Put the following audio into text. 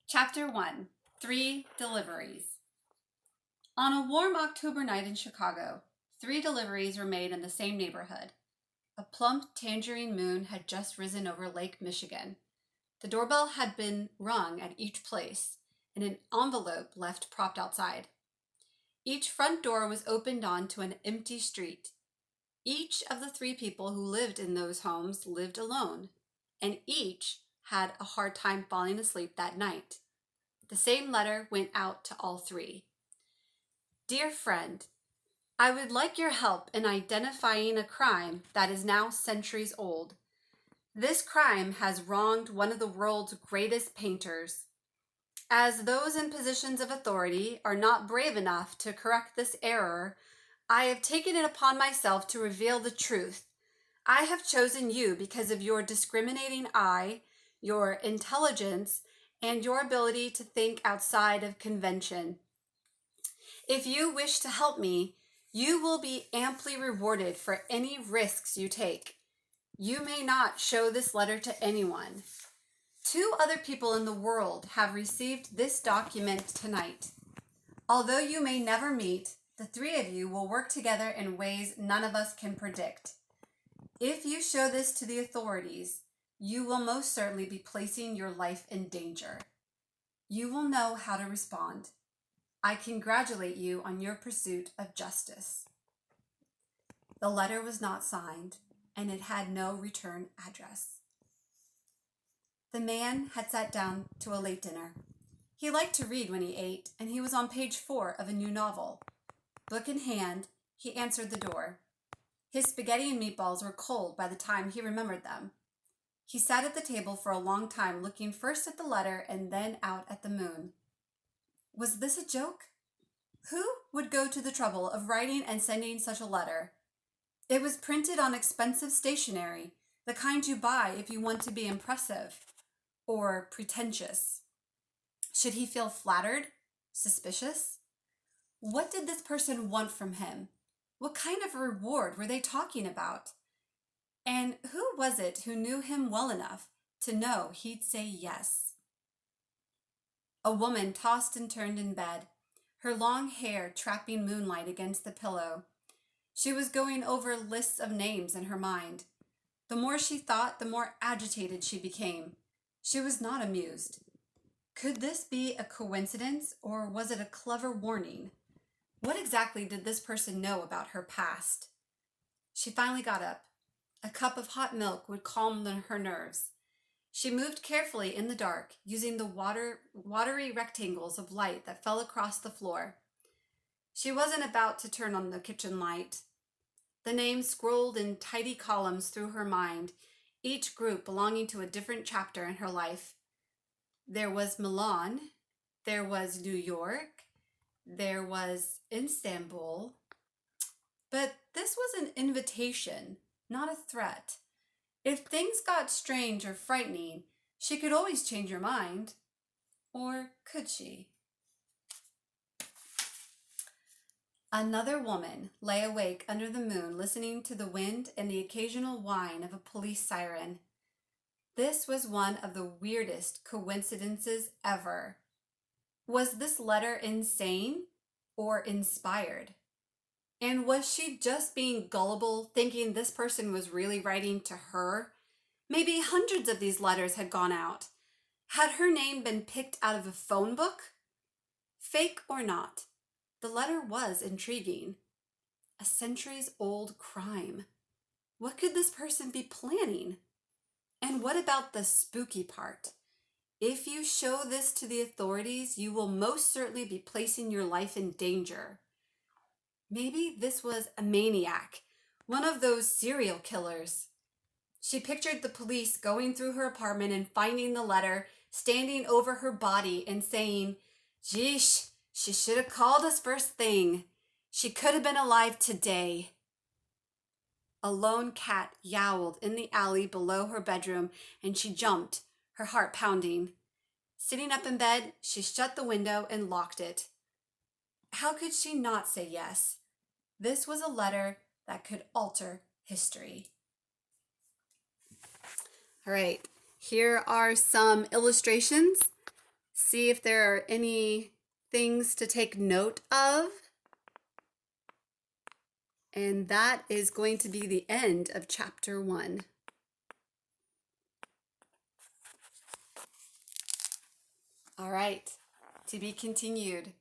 Chapter 1 3 Deliveries. On a warm October night in Chicago, 3 deliveries were made in the same neighborhood. A plump tangerine moon had just risen over Lake Michigan. The doorbell had been rung at each place, and an envelope left propped outside. Each front door was opened onto an empty street. Each of the 3 people who lived in those homes lived alone, and each had a hard time falling asleep that night. The same letter went out to all 3. Dear friend, I would like your help in identifying a crime that is now centuries old. This crime has wronged one of the world's greatest painters. As those in positions of authority are not brave enough to correct this error, I have taken it upon myself to reveal the truth. I have chosen you because of your discriminating eye, your intelligence, and your ability to think outside of convention. If you wish to help me, you will be amply rewarded for any risks you take. You may not show this letter to anyone. 2 other people in the world have received this document tonight. Although you may never meet, the 3 of you will work together in ways none of us can predict. If you show this to the authorities, you will most certainly be placing your life in danger. You will know how to respond. I congratulate you on your pursuit of justice. The letter was not signed, and it had no return address. The man had sat down to a late dinner. He liked to read when he ate, and he was on page 4 of a new novel. Book in hand, he answered the door. His spaghetti and meatballs were cold by the time he remembered them. He sat at the table for a long time, looking first at the letter and then out at the moon. Was this a joke? Who would go to the trouble of writing and sending such a letter? It was printed on expensive stationery, the kind you buy if you want to be impressive or pretentious. Should he feel flattered? Suspicious? What did this person want from him? What kind of reward were they talking about? And who was it who knew him well enough to know he'd say yes? A woman tossed and turned in bed, her long hair trapping moonlight against the pillow. She was going over lists of names in her mind. The more she thought, the more agitated she became. She was not amused. Could this be a coincidence, or was it a clever warning? What exactly did this person know about her past? She finally got up. A cup of hot milk would calm her nerves. She moved carefully in the dark, using the watery rectangles of light that fell across the floor. She wasn't about to turn on the kitchen light. The names scrolled in tidy columns through her mind, each group belonging to a different chapter in her life. There was Milan, there was New York, there was Istanbul. But this was an invitation, not a threat. If things got strange or frightening, she could always change her mind. Or could she? Another woman lay awake under the moon, listening to the wind and the occasional whine of a police siren. This was one of the weirdest coincidences ever. Was this letter insane or inspired? And was she just being gullible, thinking this person was really writing to her? Maybe hundreds of these letters had gone out. Had her name been picked out of a phone book? Fake or not, the letter was intriguing. A centuries-old crime. What could this person be planning? And what about the spooky part? If you show this to the authorities, you will most certainly be placing your life in danger. Maybe this was a maniac, one of those serial killers. She pictured the police going through her apartment and finding the letter, standing over her body and saying, "Geesh, she should have called us first thing. She could have been alive today." A lone cat yowled in the alley below her bedroom, and she jumped, her heart pounding. Sitting up in bed, she shut the window and locked it. How could she not say yes? This was a letter that could alter history. All right, here are some illustrations See if there are any things to take note of. And that is going to be the end of chapter 1. All right, to be continued.